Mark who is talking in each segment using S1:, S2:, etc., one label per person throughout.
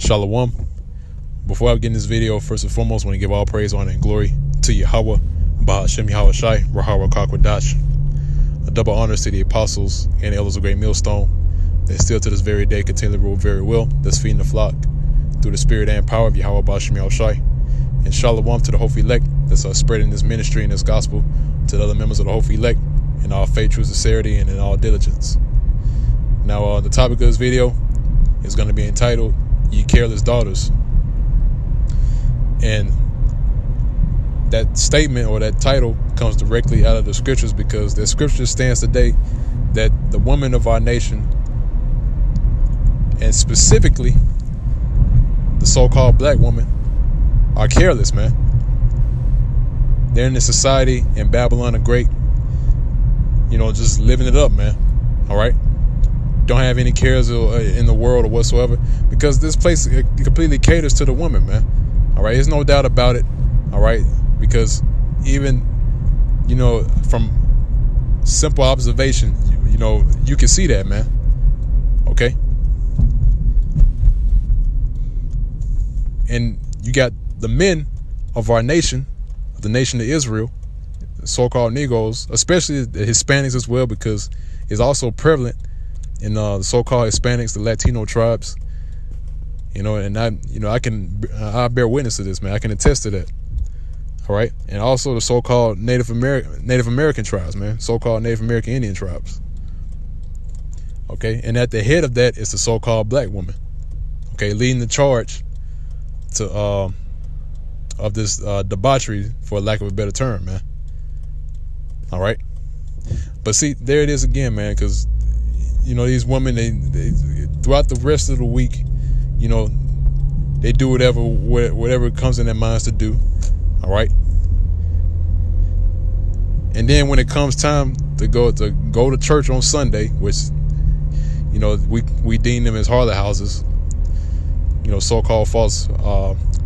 S1: Shalom. Before I begin this video, first and foremost, I want to give all praise, honor, and glory to Yahweh, Bahashem Yahweh Shai, Rahara Kakwadash. A double honors to the apostles and elders of Great Millstone that still to this very day continue to rule very well, thus feeding the flock through the spirit and power of Yahweh Bahashem Yahweh Shai. And Shalom to the Hope Elect that's spreading this ministry and this gospel to the other members of the Hope Elect in all faith, true sincerity, and in all diligence. Now, the topic of this video is going to be entitled, Ye Careless Daughters. And that statement or that title comes directly out of the scriptures, because the scripture stands today that the women of our nation, and specifically the so-called black woman, are careless, man. They're in the society in Babylon the Great, just living it up, man. All right. Don't have any cares in the world or whatsoever, because this place completely caters to the woman, man. All right. There's no doubt about it. All right. Because even, from simple observation, you can see that, man. Okay. And you got the men of our nation, the nation of Israel, so-called Negroes, especially the Hispanics as well, because it's also prevalent in the so-called Hispanics, the Latino tribes, and I bear witness to this, man. I can attest to that. All right. And also the so-called Native American tribes, man, so-called Native American Indian tribes. Okay. And at the head of that is the so-called black woman. Okay. Leading the charge to, of this debauchery, for lack of a better term, man. All right. But see, there it is again, man, because these women, they throughout the rest of the week, they do whatever comes in their minds to do. All right. And then when it comes time to go to church on Sunday, which we deem them as harlot houses, so-called false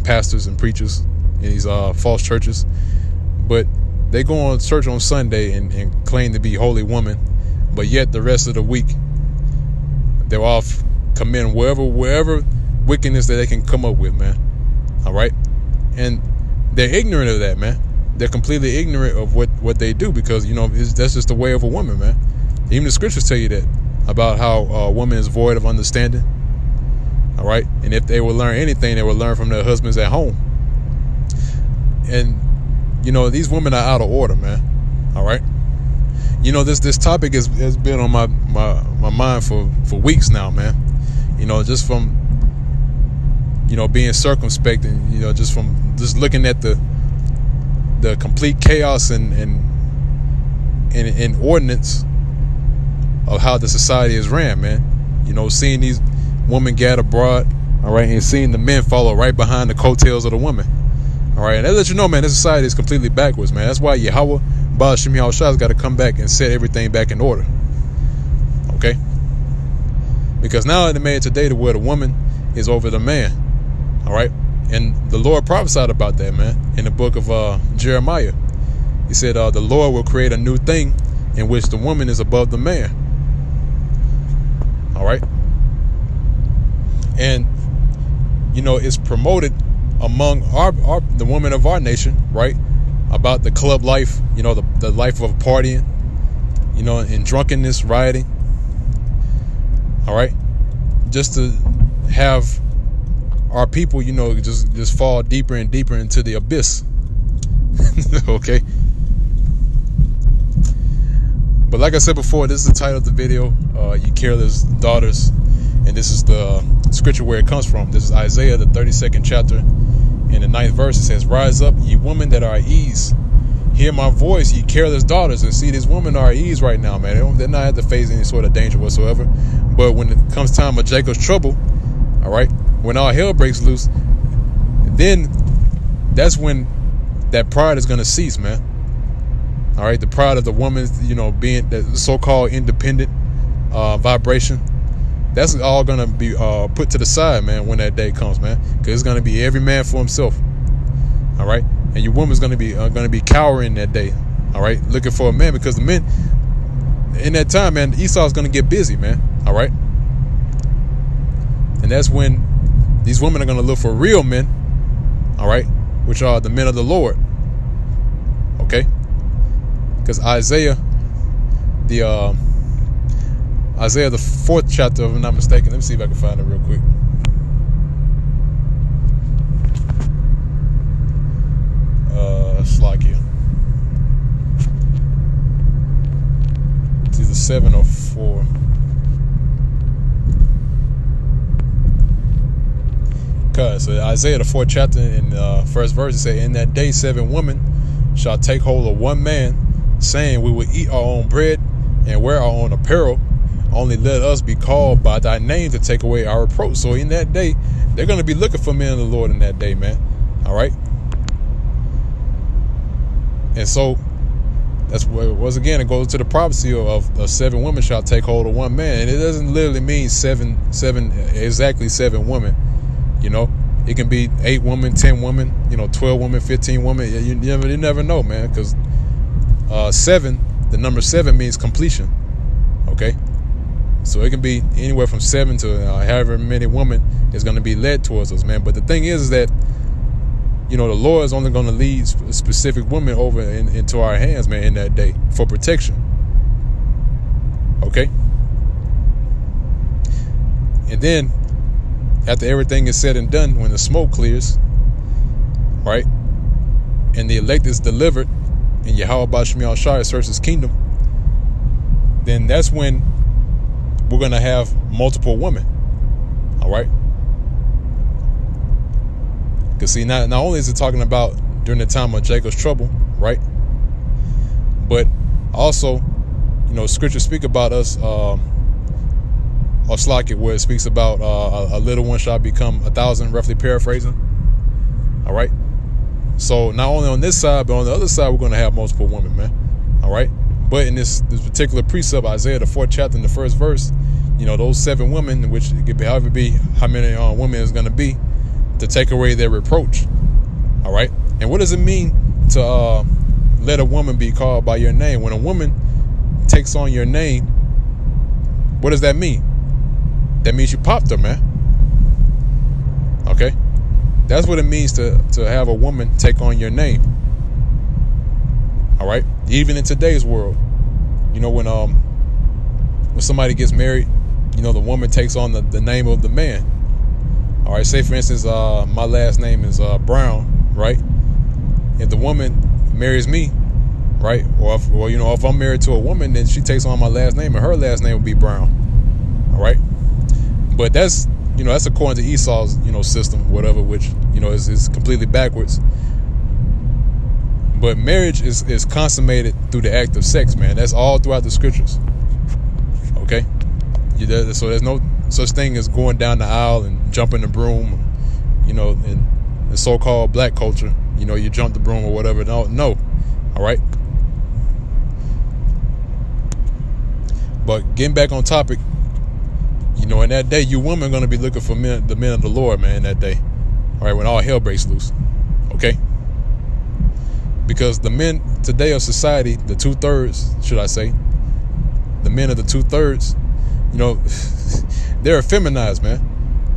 S1: pastors and preachers in these false churches, but they go on church on Sunday and claim to be holy women, but yet the rest of the week they're off committing wherever wickedness that they can come up with, man. All right. And they're ignorant of that, man. They're completely ignorant of what they do, because that's just the way of a woman, man. Even the scriptures tell you that, about how a woman is void of understanding. All right. And if they will learn anything, they will learn from their husbands at home. And these women are out of order, man. All right. This topic has been on my mind for weeks now, man. Just from being circumspect, and just from looking at the complete chaos and ordinance of how the society is ran, man. Seeing these women gather abroad, all right, and seeing the men follow right behind the coattails of the women. All right, and that lets you know, man, this society is completely backwards, man. That's why Yahweh Bahashem Yahweh Shai has got to come back and set everything back in order. Okay? Because now they made it today to where the woman is over the man. All right? And the Lord prophesied about that, man, in the book of Jeremiah. He said, the Lord will create a new thing in which the woman is above the man. All right? And, it's promoted among the women of our nation, right, about the club life, the life of partying, and drunkenness, rioting. All right. Just to have our people, just fall deeper and deeper into the abyss. Okay. But like I said before, this is the title of the video, Ye Careless Daughters. And this is the scripture where it comes from. This is Isaiah, the 32nd chapter. In the 9th verse, it says, "Rise up, ye women that are at ease. Hear my voice, ye careless daughters." And see, these women are at ease right now, man. They're not have to face any sort of danger whatsoever. But when it comes time of Jacob's trouble, all right, when all hell breaks loose, then that's when that pride is going to cease, man. All right, the pride of the woman, being the so-called independent vibration. That's all going to be put to the side, man, when that day comes, man. Because it's going to be every man for himself. All right. And your woman's going to be cowering that day. All right. Looking for a man, because the men in that time, man, Esau's going to get busy, man. All right. And that's when these women are going to look for real men, all right, which are the men of the Lord. Okay, because Isaiah the 4th chapter, if I'm not mistaken. Let me see if I can find it real quick. Slovakia. It's either 7 or 4. So Isaiah the 4th chapter in first verse, it says, "In that day 7 women shall take hold of one man, saying, we will eat our own bread and wear our own apparel. Only let us be called by thy name to take away our reproach." So in that day, they're going to be looking for men of the Lord in that day, man. All right. And so that's where, once again, it goes to the prophecy of 7 women shall take hold of one man. And it doesn't literally mean exactly 7 women. You know, it can be 8 women, 10 women, 12 women, 15 women. You never know, man, because 7, the number 7 means completion. Okay, so it can be anywhere from 7 to however many women is going to be led towards us, man. But the thing is that, the Lord is only going to lead specific women over into our hands, man, in that day for protection. Okay, and then after everything is said and done, when the smoke clears, right, and the elect is delivered, and Yahweh Ba'Shem Yahushua searches his kingdom, then that's when we're going to have multiple women. All right. Because see, not only is it talking about during the time of Jacob's trouble, right, but also, scriptures speak about us, or Slack it, where it speaks about a little one shall become 1,000, roughly paraphrasing. All right. So not only on this side, but on the other side, we're going to have multiple women, man. All right. But in this particular precept, Isaiah the 4th chapter in the first verse, those 7 women, which it could be however be how many women is going to be, to take away their reproach. All right. And what does it mean to let a woman be called by your name? When a woman takes on your name, what does that mean? That means you popped her, man. Okay. That's what it means to have a woman take on your name. All right. Even in today's world, when somebody gets married, the woman takes on the name of the man. All right. Say for instance, my last name is Brown, right? If the woman marries me, right, or if I'm married to a woman, then she takes on my last name, and her last name will be Brown. All right. But that's according to Esau's system, whatever, which is completely backwards. But marriage is consummated through the act of sex, man. That's all throughout the scriptures. Okay, so there's no such thing as going down the aisle and jumping the broom. In the so-called black culture, you jump the broom or whatever. No. All right. But getting back on topic, in that day, you women are going to be looking for the men of the Lord, man, in that day. All right, when all hell breaks loose. Okay? Because the men today of society, the 2/3, should I say, the men of the 2/3, they're effeminized, man.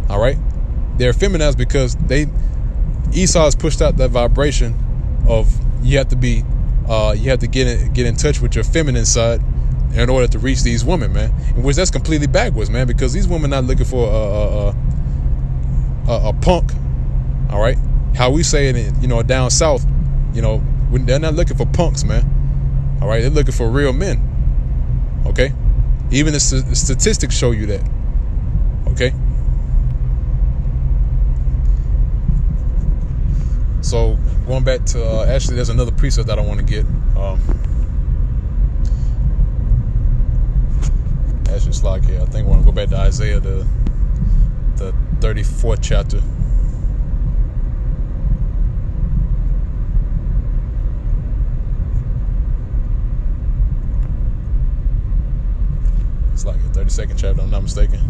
S1: All right? They're effeminized because Esau has pushed out that vibration of you have to get in touch with your feminine side in order to reach these women, man. In which that's completely backwards, man, because these women not looking for a punk. All right, how we say it, down south, they're not looking for punks, man. All right, they're looking for real men. Okay, even the statistics show you that. Okay, so going back to actually, there's another precept that I want to get. Just like here, I think I want to go back to Isaiah, the 34th chapter. It's like the 32nd chapter, I'm not mistaken.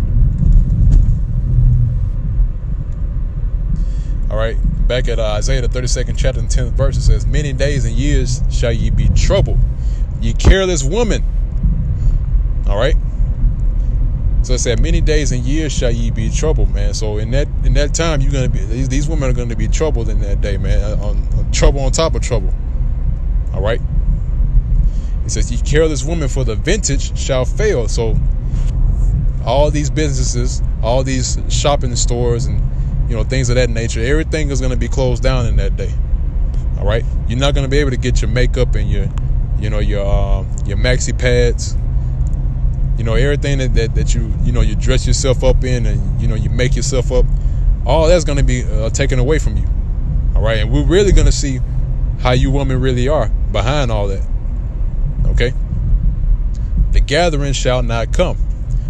S1: All right, back at Isaiah, the 32nd chapter and 10th verse, it says, "Many days and years shall ye be troubled, ye careless woman." All right. So it said, many days and years shall ye be troubled, man. So in that time, you're gonna be, these women are gonna be troubled in that day, man. On trouble on top of trouble. All right. It says, ye careless women, for the vintage shall fail. So all these businesses, all these shopping stores, and things of that nature, everything is gonna be closed down in that day. All right. You're not gonna be able to get your makeup and your maxi pads. Everything that you dress yourself up in, and you make yourself up, all that's going to be taken away from you. All right. And we're really going to see how you women really are behind all that. Okay. The gathering shall not come.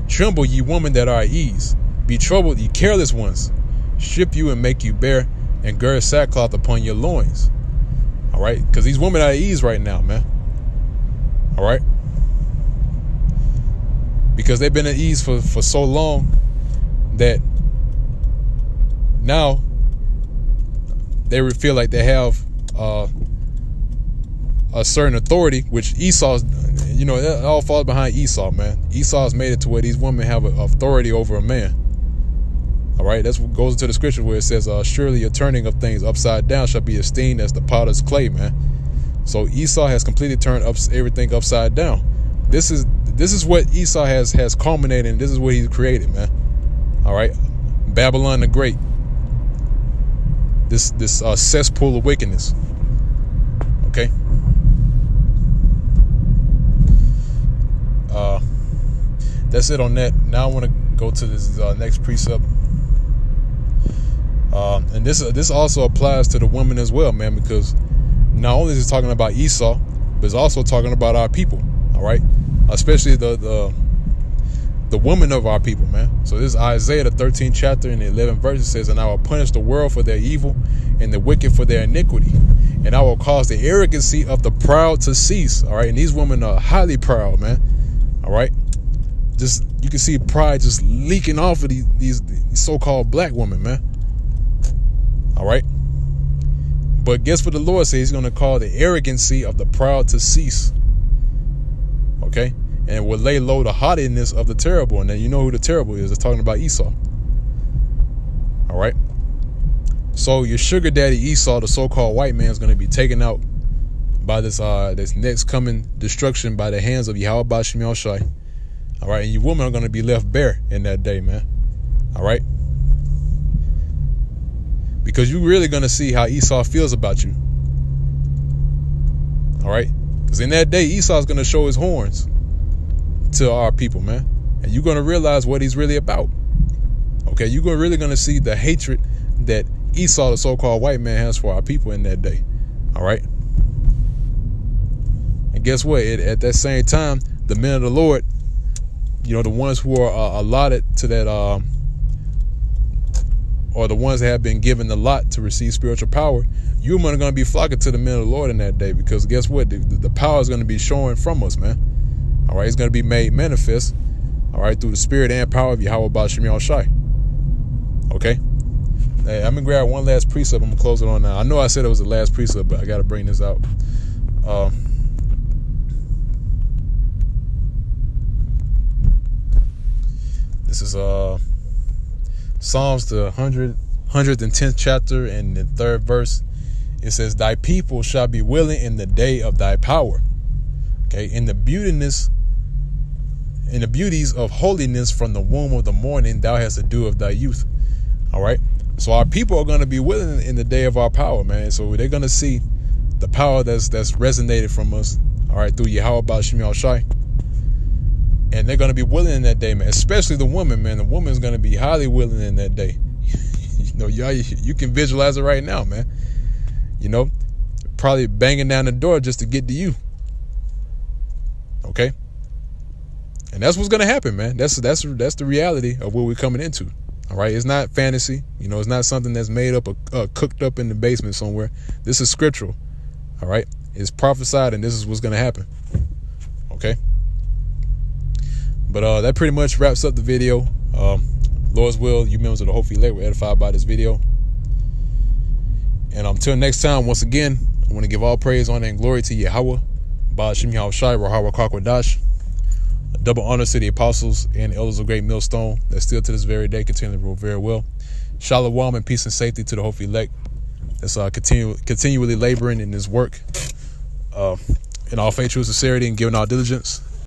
S1: Tremble, ye women that are at ease. Be troubled, ye careless ones. Strip you and make you bare, and gird sackcloth upon your loins. All right. Because these women are at ease right now, man. All right. Because they've been at ease for so long that now they feel like they have a certain authority, which Esau's, it all falls behind Esau, man. Esau's made it to where these women have authority over a man. All right, that's what goes into the scripture where it says, surely a turning of things upside down shall be esteemed as the potter's clay, man. So Esau has completely turned everything upside down. This is what Esau has culminated, and this is what he's created, man. All right, Babylon the Great. This cesspool of wickedness. Okay. That's it on that. Now I want to go to this next precept. And this also applies to the women as well, man, because not only is it talking about Esau, but it's also talking about our people. All right. Especially the women of our people, man. So this is Isaiah, the 13th chapter and the 11th verse. It says, and I will punish the world for their evil and the wicked for their iniquity. And I will cause the arrogancy of the proud to cease. All right. And these women are highly proud, man. All right. Just, you can see pride just leaking off of these so-called black women, man. All right. But guess what the Lord says? He's going to call the arrogancy of the proud to cease. Okay, and will lay low the haughtiness of the terrible. And then you know who the terrible is. It's talking about Esau. All right. So your sugar daddy Esau, the so-called white man, is going to be taken out by this next coming destruction by the hands of Yahweh Bashim Yahushai. All right, and you women are going to be left bare in that day, man. All right, because you're really going to see how Esau feels about you. All right. Because in that day, Esau's going to show his horns to our people, man. And you're going to realize what he's really about. Okay, you're really going to see the hatred that Esau, the so-called white man, has for our people in that day. All right. And guess what? At that same time, the men of the Lord, the ones who are allotted to that, or the ones that have been given the lot to receive spiritual power, you men are going to be flocking to the men of the Lord in that day, because guess what? The power is going to be showing from us, man. All right, it's going to be made manifest, all right, through the spirit and power of Yahweh Bashim Yahushai. Okay. Hey, I'm going to grab one last precept. I'm going to close it on now. I know I said it was the last precept, but I got to bring this out. This is Psalms, the 110th chapter and the 3rd verse. It says, thy people shall be willing in the day of thy power. Okay, in the beauties of holiness from the womb of the morning, thou hast the dew of thy youth. All right. So our people are going to be willing in the day of our power, man. So they're going to see the power that's resonated from us. All right, through Yahweh Bashim Yahushai. And they're going to be willing in that day, man. Especially the woman, man. The woman's going to be highly willing in that day. You can visualize it right now, man. Probably banging down the door just to get to you. Okay. And that's what's going to happen, man. That's the reality of what we're coming into. All right. It's not fantasy. It's not something that's made up or cooked up in the basement somewhere. This is scriptural. All right. It's prophesied, and this is what's going to happen. Okay. But that pretty much wraps up the video. Lord's will, you members of the Hopefully Elect were edified by this video. And until next time, once again, I want to give all praise, honor, and glory to Yahweh, Ba'ashim Yahushai, Rahawa Kakwadash. Double honor to the apostles and elders of Great Millstone that still to this very day continue to rule very well. Shalom and peace and safety to the hopefully elect that's continually laboring in this work in all faith, true sincerity, and giving all diligence.